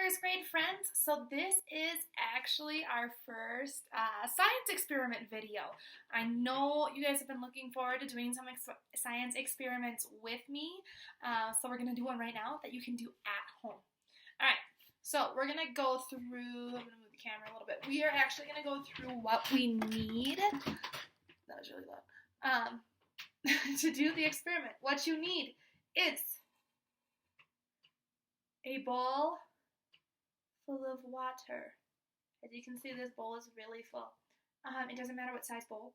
first grade friends. So this is actually our first science experiment video. I know you guys have been looking forward to doing some science experiments with me. So we're going to do one right now that you can do at home. Alright, so we're going to go through, I'm going to move the camera a little bit. We are actually going to go through what we need. That was really loud. To do the experiment. What you need is a bowl full of water. As you can see, this bowl is really full. It doesn't matter what size bowl.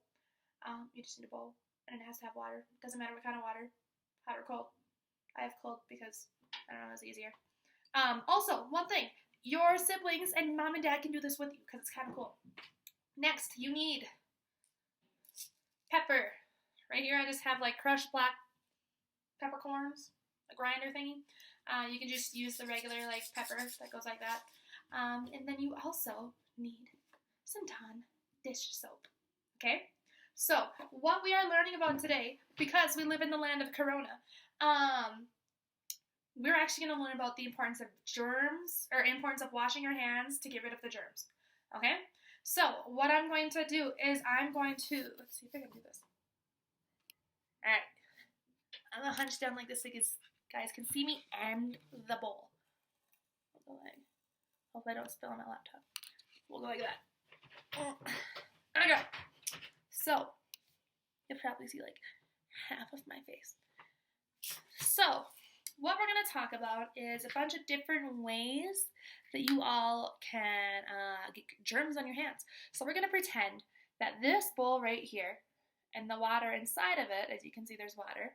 You just need a bowl, and it has to have water. It doesn't matter what kind of water, hot or cold. I have cold because, I don't know, it's easier. Also, one thing, your siblings and mom and dad can do this with you because it's kind of cool. Next, you need pepper. Right here, I just have like crushed black peppercorns, a grinder thingy. You can just use the regular like pepper that goes like that. And then you also need some Dawn dish soap. Okay? So, what we are learning about today, because we live in the land of Corona, we're actually going to learn about the importance of germs, or importance of washing your hands to get rid of the germs. Okay? So, what I'm going to do is I'm going to, let's see if I can do this. Alright. I'm going to hunch down like this so you guys can see me and the bowl. We'll go like, hope I don't spill on my laptop. We'll go like that. Okay. So, you'll probably see like half of my face. So, what we're going to talk about is a bunch of different ways that you all can get germs on your hands. So, we're going to pretend that this bowl right here and the water inside of it, as you can see there's water,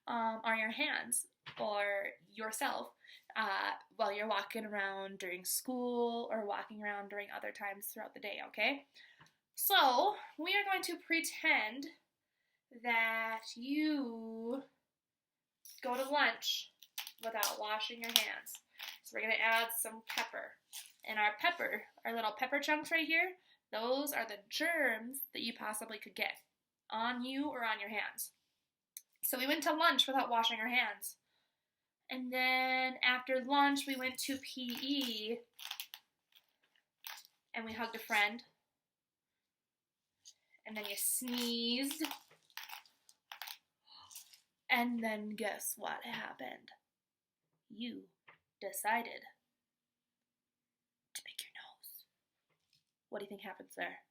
are your hands or yourself while you're walking around during school or walking around during other times throughout the day, okay? So, we are going to pretend that you go to lunch without washing your hands. So we're going to add some pepper. And our pepper, our little pepper chunks right here, those are the germs that you possibly could get on you or on your hands. So we went to lunch without washing our hands. And then after lunch, we went to PE and we hugged a friend. And then you sneezed. And then guess what happened? You decided to pick your nose. What do you think happens there?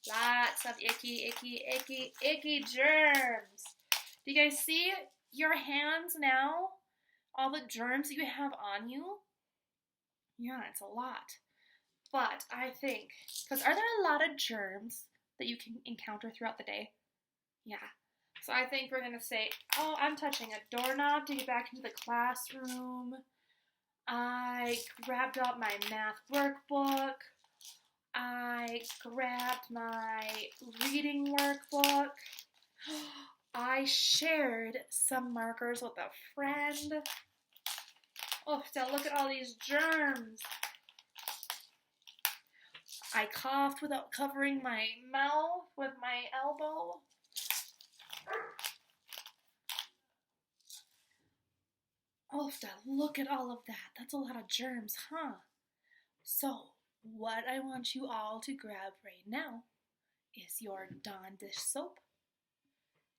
Lots of icky, icky, icky, icky germs. Do you guys see your hands now? All the germs that you have on you? Yeah, it's a lot. But I think, because are there a lot of germs that you can encounter throughout the day? Yeah. So I think we're going to say, oh, I'm touching a doorknob to get back into the classroom. I grabbed out my math workbook. I grabbed my reading workbook. I shared some markers with a friend. Oh, so look at all these germs. I coughed without covering my mouth with my elbow. Oh, look at all of that. That's a lot of germs, huh? So, what I want you all to grab right now is your Dawn dish soap,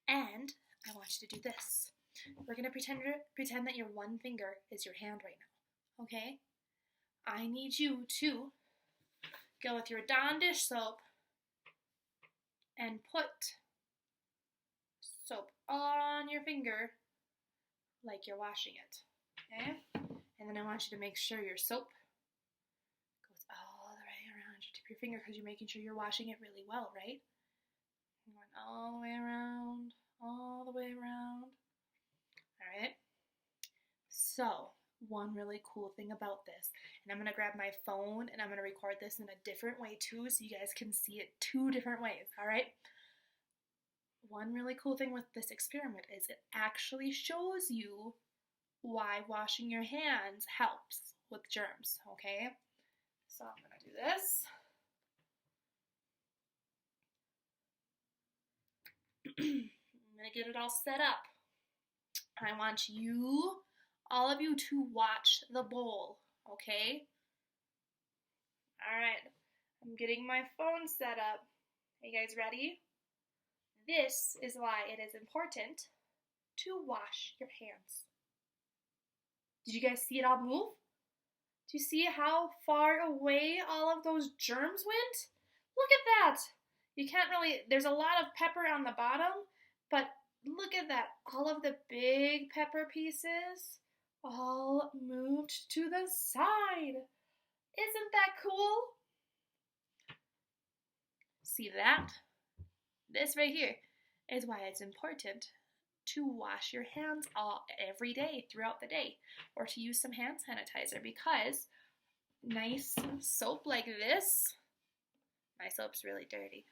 and I want you to do this. We're going to pretend that your one finger is your hand right now, okay? I need you to go with your Dawn dish soap and put soap on your finger like you're washing it, okay? And then I want you to make sure your soap goes all the way around your tip of your finger because you're making sure you're washing it really well, right? You're going all the way around, all the way around. All right? So, one really cool thing about this, and I'm going to grab my phone and I'm going to record this in a different way too so you guys can see it two different ways, all right? One really cool thing with this experiment is it actually shows you why washing your hands helps with germs, okay? So I'm going to do this. I'm going to get it all set up. I want you all of you to watch the bowl, okay? All right, I'm getting my phone set up. Are you guys ready? This is why it is important to wash your hands. Did you guys see it all move? Do you see how far away all of those germs went? Look at that. You can't really, there's a lot of pepper on the bottom, but look at that. All of the big pepper pieces all moved to the side. Isn't that cool? See that? This right here is why it's important to wash your hands every day throughout the day, or to use some hand sanitizer, because nice soap like this, my soap's really dirty,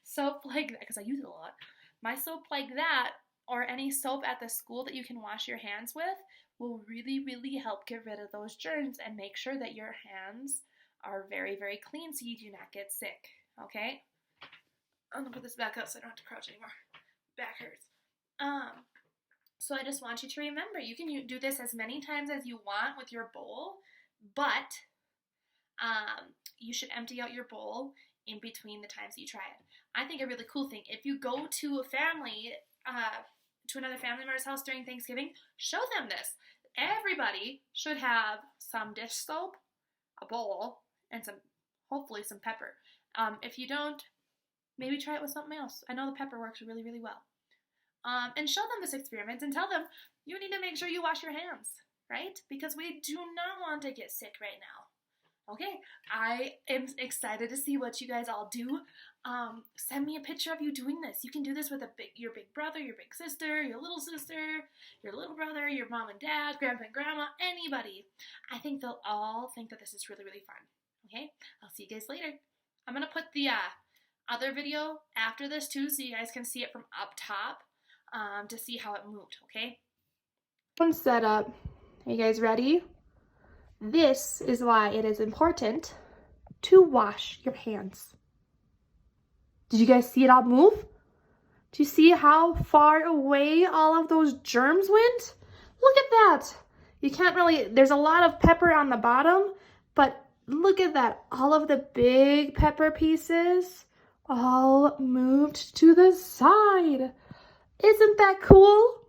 soap like that, because I use it a lot, my soap like that, or any soap at the school that you can wash your hands with, will really, really help get rid of those germs and make sure that your hands are very, very clean so you do not get sick, okay? I'm gonna put this back up so I don't have to crouch anymore. Back hurts. So I just want you to remember, you can do this as many times as you want with your bowl, but you should empty out your bowl in between the times that you try it. I think a really cool thing, if you go to a family, to another family member's house during Thanksgiving, show them this. Everybody should have some dish soap, a bowl, and hopefully some pepper. If you don't, maybe try it with something else. I know the pepper works really, really well. And show them this experiment and tell them you need to make sure you wash your hands, right? Because we do not want to get sick right now. Okay, I am excited to see what you guys all do. Send me a picture of you doing this. You can do this with your big brother, your big sister, your little brother, your mom and dad, grandpa and grandma, anybody. I think they'll all think that this is really, really fun. Okay, I'll see you guys later. I'm going to put the other video after this too, so you guys can see it from up top, to see how it moved, okay? One set up. Are you guys ready? This is why it is important to wash your hands. Did you guys see it all move? Do you see how far away all of those germs went? Look at that. You can't really, there's a lot of pepper on the bottom, but look at that. All of the big pepper pieces all moved to the side. Isn't that cool?